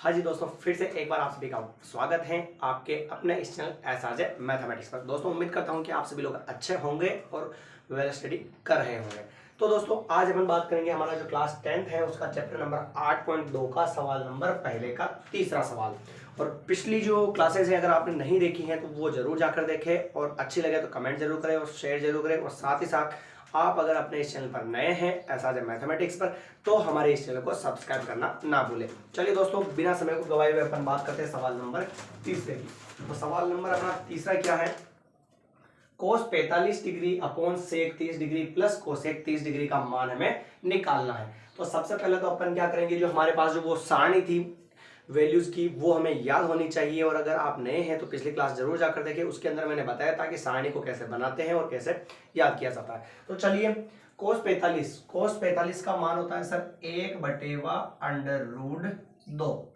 हाँ जी दोस्तों, फिर से एक बार आप सभी का स्वागत है आपके अपने इस चैनल एसआरजे मैथमेटिक्स पर। दोस्तों उम्मीद करता हूँ कि आप सभी लोग अच्छे होंगे और वेल स्टडी कर रहे होंगे। तो दोस्तों आज अपन बात करेंगे हमारा जो क्लास 10th है उसका चैप्टर नंबर 8.2 का सवाल नंबर पहले का तीसरा सवाल। और पिछली जो क्लासेज है अगर आपने नहीं देखी हैं तो वो जरूर जाकर देखें और अच्छी लगे तो कमेंट जरूर करें और शेयर जरूर करें। और साथ ही साथ आप अगर अपने इस चैनल पर नए हैं एसआरजे मैथमेटिक्स पर तो हमारे इस चैनल को सब्सक्राइब करना ना भूलें। चलिए दोस्तों बिना समय को गवाए हुए अपन बात करते हैं सवाल नंबर तीसरे की। तो सवाल नंबर अपना तीसरा क्या है, cos 45 degree upon sec 30 degree plus cosec 30 degree का मान हमें निकालना है। तो सबसे पहले तो अपन क्या करेंगे, जो हमारे पास जो वो सारणी थी वैल्यूज की वो हमें याद होनी चाहिए। और अगर आप नए हैं तो पिछली क्लास जरूर जाकर देखें, उसके अंदर मैंने बताया था कि सारणी को कैसे बनाते हैं और कैसे याद किया जाता है। तो चलिए कोस 45 का मान होता है सर 1/√2,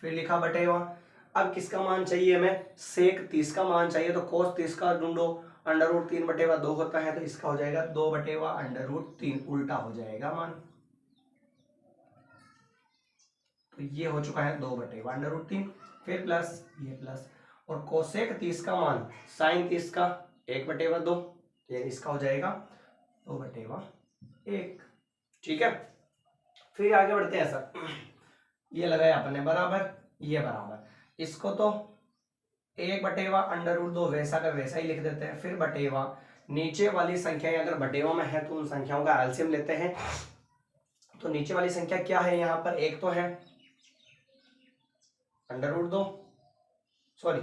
फिर लिखा बटेवा। अब किसका मान चाहिए हमें, सेक 30 का मान चाहिए। तो कोस 30 का ढूंढो, √3/2 होता है तो इसका हो जाएगा 2/√3, उल्टा हो जाएगा मान। तो ये हो चुका है 2/√3, फिर प्लस ये प्लस। और कोसेक 30 का मान साइन 30 का 1/2, ये इसका हो जाएगा 2/1। ठीक है, फिर आगे बढ़ते हैं सर। ये लगाया अपने बराबर, ये बराबर, इसको तो 1/√2 वैसा का वैसा ही लिख देते हैं। फिर बटेवा, नीचे वाली संख्याएं अगर बटेवा में है तो उन संख्याओं का एलसीएम लेते हैं। तो नीचे वाली संख्या क्या है, यहाँ पर एक तो है √2, सॉरी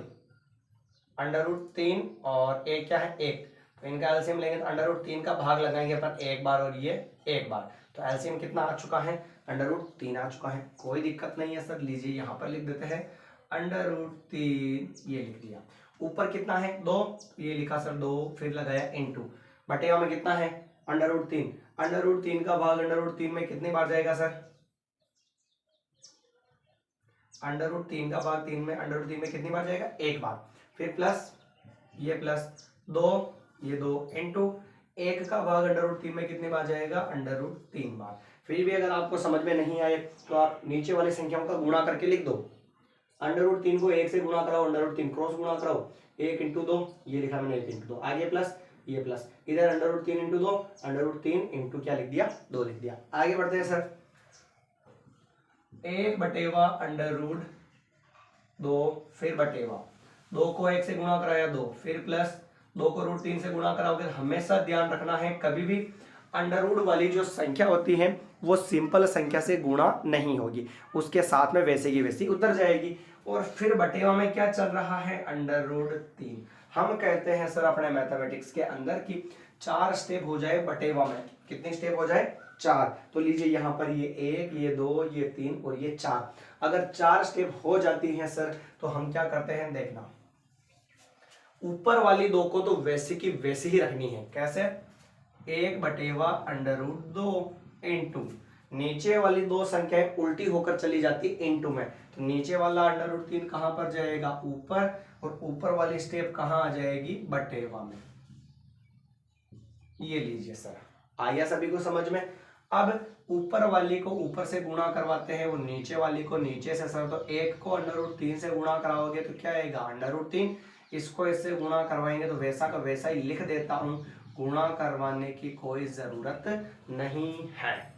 √3 और एक क्या है 1। तो इनका एलसीएम लेंगे तो √3 का भाग लगाएंगे अपन एक बार और ये एक बार। तो एलसीएम कितना आ चुका है, √3 आ चुका है। कोई दिक्कत नहीं है सर, लीजिए यहाँ पर लिख देते हैं √3, ये लिख दिया। ऊपर कितना है 2, ये लिखा सर 2, फिर लगाया इनटू। बटेवा में कितना है √3, √3 का भाग √3 में कितनी बार जाएगा सर, √3 का भाग 3 में √3 में कितनी बार जाएगा, एक बार। फिर प्लस ये प्लस 2, ये 2 इनटू 1 का भाग √3 में कितनी बार जाएगा, √3 बार। फिर भी अगर आपको समझ में नहीं आए तो आप नीचे वाली संख्याओं का गुणा करके लिख दो। √3 को 1 से गुणा कराओ, √3 क्रॉस गुणा कराओ, 1 × 2, ये लिखा मैंने 1 × 2, आगे प्लस ये प्लस, इधर √3 × 2, √3 × क्या लिख दिया, 2 लिख दिया। आगे बढ़ते हैं सर, 1/√2, फिर बटेवा, 2 को 1 से गुणा कराया 2, फिर प्लस 2 को √3 से गुणा कराओगे। हमेशा ध्यान रखना है कभी भी अंडर रूट वाली जो संख्या होती है वो सिंपल संख्या से गुणा नहीं होगी, उसके साथ में वैसे की वैसी उतर जाएगी। और फिर बटेवा में क्या चल रहा है, √3। हम कहते हैं सर अपने मैथमेटिक्स के अंदर कि 4 स्टेप हो जाए बटेवा में, कितने स्टेप हो जाए, 4। तो लीजिए यहाँ पर ये 1, ये 2, ये 3 और ये 4। अगर 4 स्टेप हो जाती हैं सर तो हम क्या करते हैं, देखना ऊपर वाली 2 को तो वैसे की वैसे ही रखनी है। कैसे, 1/√2 इनटू नीचे वाली 2 संख्याएं उल्टी होकर चली जाती इनटू में। तो नीचे वाला √3 कहां पर जाएगा, ऊपर, और ऊपर वाली स्टेप कहां आ जाएगी, बटेवा में। ये लीजिए सर, आया सभी को समझ में। अब ऊपर वाली को ऊपर से गुणा करवाते हैं, वो नीचे वाली को नीचे से। सर तो 1 को √3 से गुणा कराओगे तो क्या आएगा, √3। इसको इससे गुणा करवाएंगे तो वैसा का वैसा ही लिख देता हूं, गुणा करवाने की कोई जरूरत नहीं है।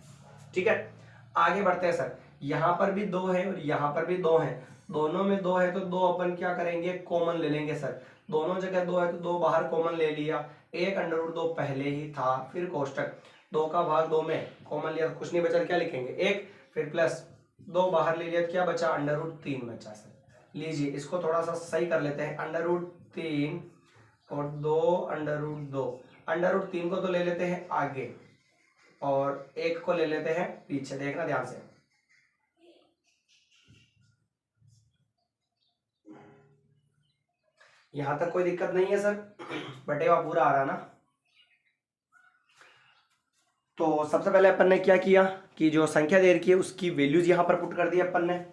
ठीक है, आगे बढ़ते हैं सर। यहां पर भी 2 है और यहां पर भी 2 है, दोनों में 2 है तो 2 अपन क्या करेंगे, कॉमन ले लेंगे सर। दोनों जगह 2 है तो 2 बाहर कॉमन ले लिया, 1/2 पहले ही था, फिर कोष्टक 2 का भाग 2 में कॉमन लिया, कुछ नहीं बचा, क्या लिखेंगे 1, फिर प्लस 2 बाहर ले लिया, क्या बचा, √3 बचा सर। लीजिए इसको थोड़ा सा सही कर लेते हैं, √3 और 2/2, √3 को तो ले लेते हैं आगे और 1 को ले लेते हैं पीछे, देखना ध्यान से। यहां तक कोई दिक्कत नहीं है सर, बटेवा पूरा आ रहा ना। तो सबसे पहले अपन ने क्या किया कि जो संख्या दे रखी है उसकी वैल्यूज यहां पर पुट कर दी अपन ने,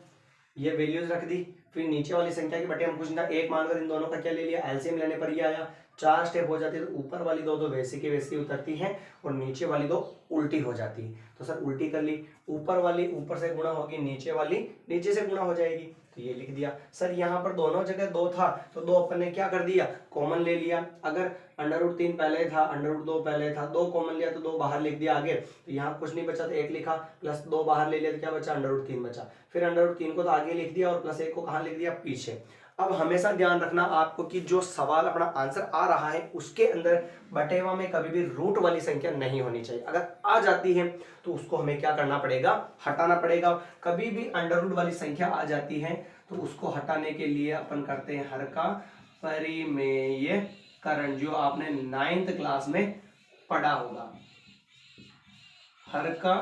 ये वैल्यूज रख दी। फिर नीचे वाली संख्या की बटे हम कुछ ना 1 मानकर इन दोनों का क्या ले लिया, एलसीएम लेने पर ये आया 4 स्टेप हो जाती है तो ऊपर वाली दो वैसी की वैसी उतरती हैं और नीचे वाली दो उल्टी हो जाती है। तो सर उल्टी कर ली, ऊपर वाली ऊपर से गुणा होगी, नीचे वाली नीचे से गुणा हो जाएगी, तो ये लिख दिया। सर यहाँ पर दोनों जगह 2 था तो 2 अपन ने क्या कर दिया, कॉमन ले लिया। अगर √3 पहले था, √2 पहले था, 2 कॉमन लिया तो 2 बाहर लिख दिया आगे, तो यहाँ कुछ नहीं बचा तो 1 लिखा, प्लस 2 बाहर ले लिया तो क्या बचा, √3 बचा। फिर √3 को तो आगे लिख दिया और प्लस 1 को कहाँ लिख दिया, पीछे। अब हमेशा ध्यान रखना आपको कि जो सवाल अपना आंसर आ रहा है उसके अंदर बटेवा में कभी भी रूट वाली संख्या नहीं होनी चाहिए। अगर आ जाती है तो उसको हमें क्या करना पड़ेगा, हटाना पड़ेगा। कभी भी अंडर रूट वाली संख्या आ जाती है तो उसको हटाने के लिए अपन करते हैं हर का परिमेयकरण, जो आपने 9th क्लास में पढ़ा होगा। हर का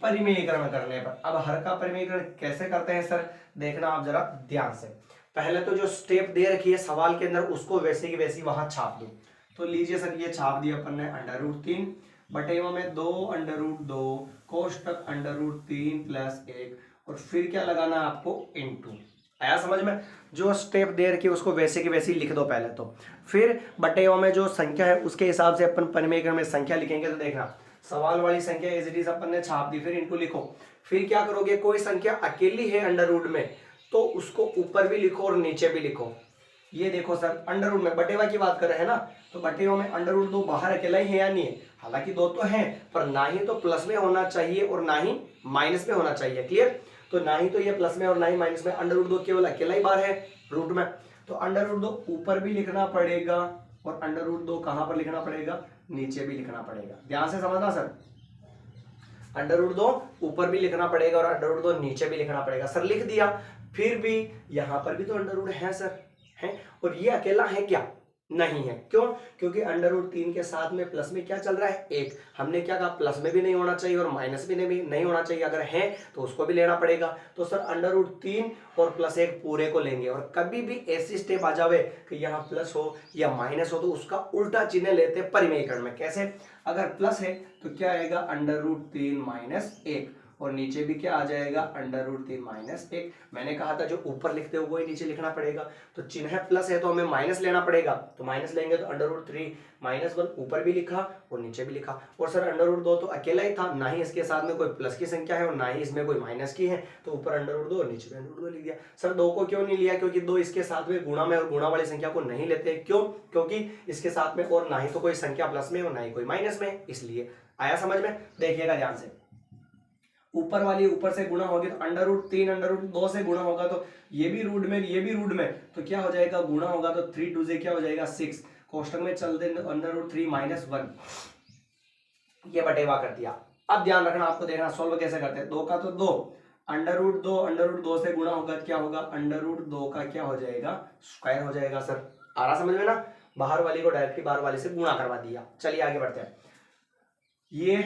परिमेयकरण करने पर, अब हर का परिमेयकरण कैसे करते हैं सर, देखना आप जरा ध्यान से। पहले तो जो स्टेप दे रखी है सवाल के अंदर उसको वैसे की वैसी वहां छाप दो। तो लीजिए सर ये छाप दिया अपन ने, √3 बटेवा में 2 √2 कोष्टक √3 प्लस 1 और फिर क्या लगाना है आपको, इनटू। आया समझ में? जो स्टेप दे रखी है उसको वैसे की वैसी लिख दो पहले तो, फिर बटेवा में जो संख्या है उसके हिसाब से अपन परिमेयकरण में संख्या लिखेंगे। तो देखना सवाल वाली संख्या एज इट इज अपन ने छाप दी, फिर इनटू लिखो। फिर क्या करोगे, कोई संख्या अकेली है अंडर रूट में तो उसको ऊपर भी लिखो और नीचे भी लिखो। ये देखो सर अंडर रूट में बटेवा की बात कर रहे हैं ना, तो बटेवा में अंडर रूट 2 बाहर अकेला ही है या नहीं है, हालांकि 2 तो है पर ना ही तो प्लस में होना चाहिए और ना ही माइनस में होना चाहिए। क्लियर? तो ना ही तो ये प्लस में और ना ही माइनस में, अंडर रूट 2 केवल अकेला ही बाहर है रूट में, तो अंडर रूट 2 ऊपर भी लिखना पड़ेगा और अंडर रूट 2 कहां पर लिखना पड़ेगा, नीचे भी लिखना पड़ेगा। ध्यान से समझना सर, अंडर रूट 2 ऊपर भी लिखना पड़ेगा और अंडर रूट 2 नीचे भी लिखना पड़ेगा। सर लिख दिया, फिर भी यहां पर भी तो अंडर रूट है सर, है, और ये अकेला है क्या, नहीं है। क्यों? क्योंकि अंडर रूट 3 के साथ में प्लस में क्या चल रहा है, 1। हमने क्या कहा, प्लस में भी नहीं होना चाहिए और माइनस में भी नहीं होना चाहिए, अगर है तो उसको भी लेना पड़ेगा। तो सर अंडर रूट 3 और प्लस 1 पूरे को लेंगे। और कभी भी ऐसी स्टेप आ जावे कि यहाँ प्लस हो या माइनस हो तो उसका उल्टा चिन्ह लेते हैं परिमेयकरण में। कैसे? अगर प्लस है तो क्या आएगा, अंडर रूट 3 माइनस 1, और नीचे भी क्या आ जाएगा, अंडर रूट 3 माइनस 1। मैंने कहा था जो ऊपर लिखते हो वो ही नीचे लिखना पड़ेगा, तो चिन्ह प्लस है तो हमें माइनस लेना पड़ेगा, तो माइनस लेंगे तो अंडर रूट 3 माइनस 1 ऊपर भी लिखा और नीचे भी लिखा। और सर अंडर रूट 2 तो अकेला ही था, ना ही इसके साथ में कोई प्लस की संख्या है और ना ही इसमें कोई माइनस की है, तो ऊपर अंडर रूट 2 और नीचे अंडर रूट 2 लिख दिया। सर 2 को क्यों नहीं लिया, क्योंकि 2 इसके साथ में गुणा में और गुणा वाली संख्या को नहीं लेते। क्यों? क्योंकि इसके साथ में और ना ही तो कोई संख्या प्लस में और ना ही कोई माइनस में, इसलिए। आया समझ में? देखिएगा ध्यान से, ऊपर वाली ऊपर से गुणा होगी तो अंडर रूट 3 अंडर रूट 2 से गुणा होगा तो ये भी रूट में ये भी रूट में, तो क्या हो जाएगा, गुणा होगा तो 3 2 से क्या हो जाएगा 6, कोष्टक में चलते अंडर रूट 3 माइनस 1, ये बटेवा कर दिया। अब ध्यान रखना, आपको देखना सोल्व कैसे करते हैं। 2 का तो 2, अंडर रूट 2 से गुणा होगा क्या होगा, अंडर रूट 2 का क्या हो जाएगा, स्क्वायर हो जाएगा। सर आ रहा समझ में ना, बाहर वाली को डायरेक्टली बाहर वाली से गुणा करवा दिया। चलिए आगे बढ़ते हैं। ये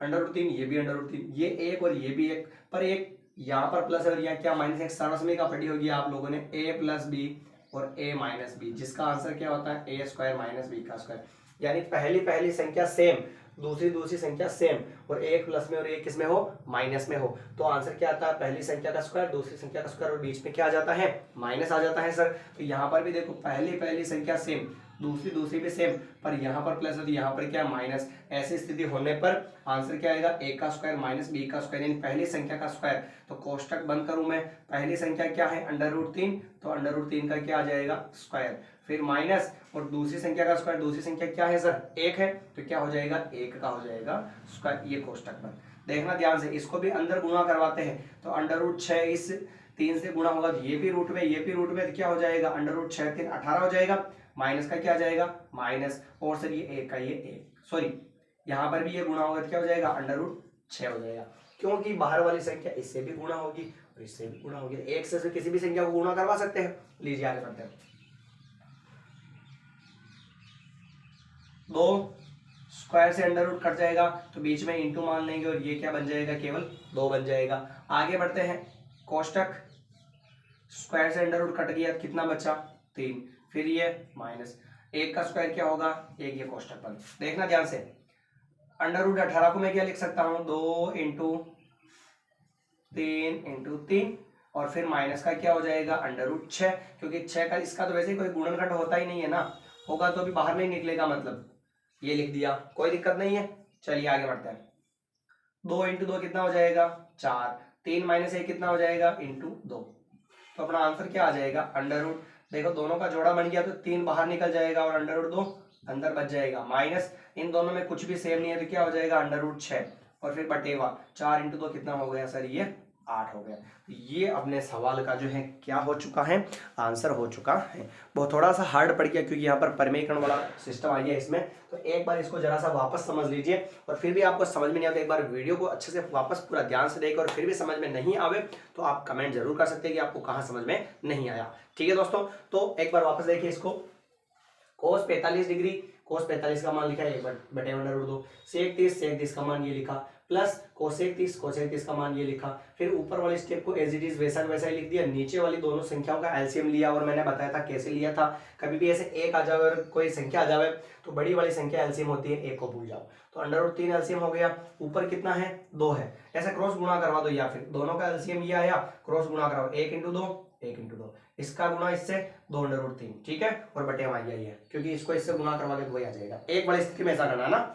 अंडर रूट 3, ये भी अंडर रूट 3, ये 1 और ये भी 1, पर एक यहाँ पर प्लस और यहाँ क्या माइनस, एक सर्वसमय का पढ़ी होगी आप लोगों ने, a प्लस बी और a माइनस बी, जिसका आंसर क्या होता है, a स्क्वायर माइनस बी का स्क्वायर। यानी पहली संख्या सेम, दूसरी संख्या सेम, और एक प्लस में और एक किस में हो, माइनस में हो, तो आंसर क्या आता है, पहली संख्या का स्क्वायर दूसरी संख्या का स्क्वायर और बीच में क्या आ जाता है, माइनस आ जाता है। सर तो यहाँ पर भी देखो पहली संख्या सेम, दूसरी भी सेम, पर यहाँ पर प्लस है तो यहाँ पर क्या माइनस। ऐसी स्थिति होने पर आंसर क्या आएगा, a का स्क्वायर माइनस b का स्क्वायर, यानी पहली संख्या का स्क्वायर। तो कोष्टक बंद करूं मैं, पहली संख्या क्या है, अंडर रूट 3, तो अंडर रूट 3 का क्या आ जाएगा, स्क्वायर, फिर माइनस, और दूसरी संख्या का स्क्वायर, दूसरी संख्या क्या है सर, 1 है, तो क्या हो जाएगा, 1 का हो जाएगा स्क्वायर। ये कोष्टक बंद। देखना ध्यान से, इसको भी अंदर गुणा करवाते हैं, तो अंडर रूट 6 इस 3 से गुणा होगा तो ये भी रूट में ये भी रूट में, तो क्या हो जाएगा, अंडर रूट 6 3 18 हो जाएगा, माइनस का क्या आ जाएगा, माइनस, और सर ये 1 का ये 1, सॉरी यहाँ पर भी ये गुणा होगा तो क्या हो जाएगा, अंडर रूट 6 हो जाएगा, क्योंकि बाहर वाली संख्या इससे भी गुणा होगी और इससे भी गुणा होगी। एक से किसी भी संख्या को गुणा करवा सकते हैं। लीजिए आगे बढ़ते हैं। 2 स्क्वायर से अंडर रूट कट जाएगा तो बीच में इंटू मान लेंगे और ये क्या बन जाएगा, केवल 2 बन जाएगा। आगे बढ़ते हैं, कोष्टक स्क्वायर से अंडर रूट कट गया, कितना बचा, 3, फिर ये माइनस, 1 का स्क्वायर क्या होगा, 1, ये कोष्टक बंद। देखना ध्यान से, अंडर रूट 18 को मैं क्या लिख सकता हूँ, 2 इंटू 3 और फिर माइनस का क्या हो जाएगा, अंडर रूट 6, क्योंकि 6 का इसका तो वैसे ही कोई गुणनखंड होता ही नहीं है ना, होगा तो भी बाहर नहीं निकलेगा, मतलब ये लिख दिया, कोई दिक्कत नहीं है। चलिए आगे बढ़ते हैं। 2 इंटू 2 कितना हो जाएगा 4, 3 माइनस 1 कितना हो जाएगा इंटू 2। तो अपना आंसर क्या आ जाएगा अंडर रूट, देखो दोनों का जोड़ा बन गया तो 3 बाहर निकल जाएगा और अंडर रूट 2 अंदर बच जाएगा, माइनस इन दोनों में कुछ भी सेम नहीं है तो क्या हो जाएगा अंडर रूट 6 और फिर बटेवा 4 इंटू 2 कितना हो गया सर ये 8 हो गया। तो ये अपने सवाल का जो है क्या हो चुका है आंसर हो चुका है। बहुत थोड़ा सा हार्ड पड़ गया क्योंकि यहाँ पर परिमेयकरण वाला सिस्टम आ गया इसमें, तो एक बार इसको जरा सा वापस समझ लीजिए और फिर भी आपको समझ में नहीं आता एक बार वीडियो को अच्छे से वापस पूरा ध्यान से देखकर और फिर भी समझ में नहीं आवे तो आप कमेंट जरूर कर सकते हैं कि आपको कहाँ समझ में नहीं आया। ठीक है दोस्तों, तो एक बार वापस देखिए इसको। कोस 45 डिग्री, कोस 45 का मान लिखा है 1/√2, सेक 30 का मान ये लिखा, प्लस कोसेक 30 का मान ये लिखा। फिर ऊपर वाले स्टेप को एज इट इज वैसा वैसा ही लिख दिया, नीचे वाली दोनों संख्याओं का एलसीएम लिया और मैंने बताया था कैसे लिया था। कभी भी ऐसे एक आ जाए और कोई संख्या आ जाए तो बड़ी वाली संख्या एलसीएम होती है, एक को भूल जाओ। तो √3 एलसीएम हो गया, ऊपर कितना है 2 है, ऐसा क्रॉस गुणा करवा दो या फिर दोनों का एलसीएम ये आया क्रॉस गुणा कराओ 1 इंटू 2 1 इंटू 2, इसका गुणा इससे 2 √3, ठीक है, और बटे हम आ गया ये क्योंकि इसको इससे गुणा करवा के तो वही आ जाएगा। एक वाली स्थिति में ऐसा करना ना,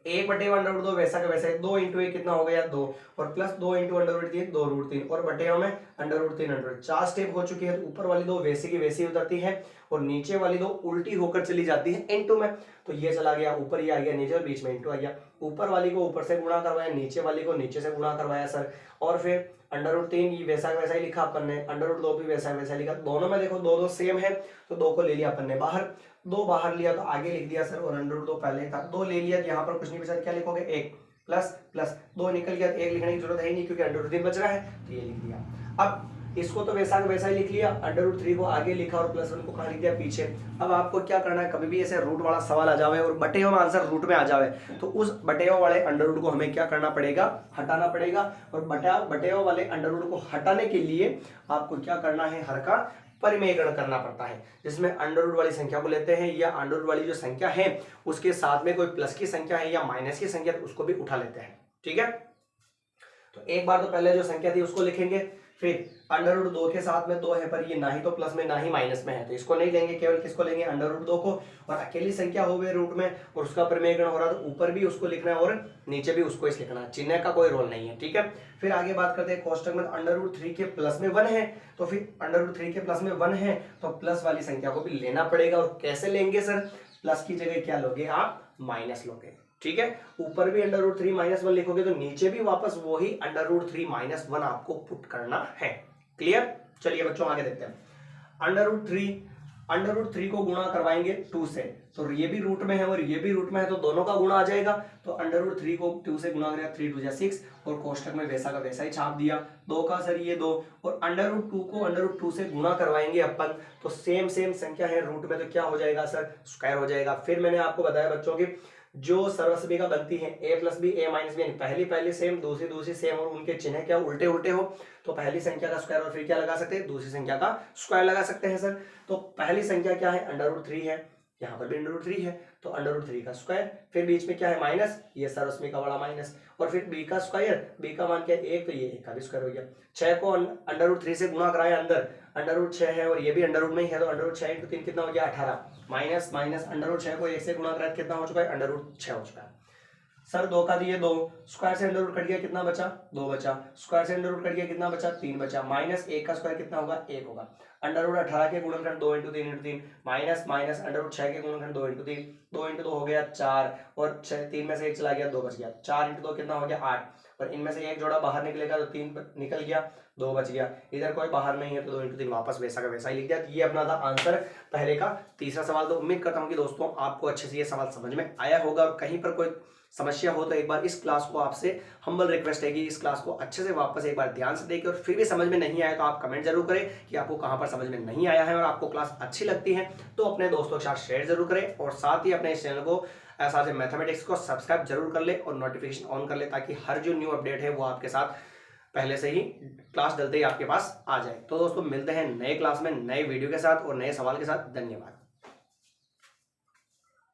1/√2 वैसा का वैसा है, 2 इंटू 1 कितना हो गया 2 और प्लस 2 इंटू √3 2√3 और बटे में √3 4 स्टेप हो चुकी है। तो ऊपर वाली दो वैसे की वैसी उतरती है और नीचे वाली दो उल्टी होकर चली जाती है इनटू में, तो ये चला गया ऊपर, ये आ गया नीचे और बीच में इनटू आ गया। ऊपर वाली को ऊपर से गुणा करवाया, नीचे वाली को नीचे से गुणा करवाया सर, और फिर √3 ये वैसा वैसा ही लिखा अपन ने, √2 भी वैसा वैसा लिखा। दोनों में देखो दो सेम है तो 2 को ले लिया अपन ने बाहर, 2 बाहर लिया तो आगे लिख दिया सर, और √2 पहले था, 2 ले लिया तो यहाँ पर कुछ नहीं बचा, क्या लिखोगे 1 प्लस प्लस 2 निकल गया, 1 लिखने की जरूरत है ही नहीं क्योंकि √3 बच रहा है तो ये लिख दिया। अब इसको तो वैसा वैसा ही लिख लिया, √3 को आगे लिखा और +1 को कहाँ लिख दिया पीछे। अब आपको क्या करना है, कभी भी ऐसे रूट वाला सवाल आ जावे और बटे हुए आंसर रूट में आ जावे तो उस बटे हुए वाले अंडर को हमें क्या करना पड़ेगा, हटाना पड़ेगा। और बटे हुए वाले अंडर को हटाने के लिए आपको क्या करना है, हर का परिमेयकरण करना पड़ता है, जिसमें अंडर वाली संख्या को लेते हैं या अंडर वाली जो संख्या है उसके साथ में कोई प्लस की संख्या है या माइनस की संख्या उसको भी उठा लेते हैं। ठीक है, तो एक बार तो पहले जो संख्या थी उसको लिखेंगे, फिर √2 के साथ में 2 है पर ये ना ही तो प्लस में ना ही माइनस में है तो इसको नहीं लेंगे, केवल किसको लेंगे √2 को। और अकेली संख्या हो गई रूट में और उसका परिमेयकरण हो रहा तो ऊपर भी उसको लिखना है और नीचे भी उसको इस लिखना है, चिन्ह का कोई रोल नहीं है। ठीक है, फिर आगे बात करते हैं कोष्टक में √3 के प्लस में 1 है तो फिर √3 के प्लस में 1 है तो प्लस वाली संख्या को भी लेना पड़ेगा। और कैसे लेंगे सर, प्लस की जगह क्या लोगे आप, माइनस लोगे। ठीक है, ऊपर भी √3 -1 लिखोगे तो नीचे भी वापस वही √3 -1 आपको पुट करना है। क्लियर, चलिए बच्चों आगे देखते हैं। √3 को गुणा करवाएंगे 2 से, तो ये भी रूट में है और ये भी रूट में है तो दोनों का गुणा आ जाएगा। तो √3 को 2 से गुणा करेगा 3 2 6 और कोष्टक में वैसा का वैसा ही छाप दिया, 2 का सर ये 2 और √2 को √2 से गुणा करवाएंगे अपन तो सेम संख्या है रूट में तो क्या हो जाएगा सर, स्क्वायर हो जाएगा। फिर मैंने आपको बताया बच्चों की जो सर्वसभ्य बनती है a + b a - b, पहली सेम दूसरी सेम और उनके चिन्ह क्या उल्टे हो तो पहली संख्या का स्क्वायर और फिर क्या लगा सकते हैं, दूसरी संख्या का स्क्वायर लगा सकते हैं सर। तो पहली संख्या क्या है, √3 है, यहाँ पर भी √3 है तो √3 का स्क्वायर, फिर बीच में क्या है माइनस, ये सर्वसभ्य का बड़ा माइनस, और फिर b का स्क्वायर, b का मान क्या है 1 तो ये 1 का भी स्क्वायर हो गया। 6 को √3 से गुणा कराया अंदर, √6 है और ये भी अंडर रूट में ही है तो √6 × 3 कितना हो गया 18, माइनस √6 को 1 से गुणा कराया कितना हो चुका है, √6 हो चुका है। सर 2 का दिए 2, स्क्वायर से अंडर रूट कट गया कितना बचा, 2 बचा, स्क्वायर से अंडर रूट कट गया कितना बचा, 3 बचा, माइनस 1 का स्क्वायर कितना होगा 1 होगा। √18 के गुणनखंड 2 × 3 × 3 माइनस √6 के गुणनखंड 2 × 3, 2 × 2 हो गया 4 और 3 में से 1 चला गया 2 बच गया, 4 × 2 कितना हो गया 8 और इनमें से एक जोड़ा बाहर निकलेगा तो 3 निकल गया 2 बच गया, इधर कोई बाहर नहीं है तो 2 × 3 वापस वैसा का वैसा ही लिख दिया। ये अपना था आंसर पहले का तीसरा सवाल। तो उम्मीद करता हूँ कि दोस्तों आपको अच्छे से ये सवाल समझ में आया होगा और कहीं पर कोई समस्या हो तो एक बार इस क्लास को आपसे हम्बल रिक्वेस्ट है कि इस क्लास को अच्छे से वापस एक बार ध्यान से देखिए और फिर भी समझ में नहीं आया तो आप कमेंट जरूर करें कि आपको कहां पर समझ में नहीं आया है और आपको क्लास अच्छी लगती है तो अपने दोस्तों के साथ शेयर जरूर करें और साथ ही अपने इस चैनल को एसआरजे मैथमेटिक्स को सब्सक्राइब जरूर कर ले और नोटिफिकेशन ऑन कर ले ताकि हर जो न्यू अपडेट है वो आपके साथ पहले से ही क्लास डलते ही आपके पास आ जाए। तो दोस्तों मिलते हैं नए क्लास में नए वीडियो के साथ और नए सवाल के साथ। धन्यवाद।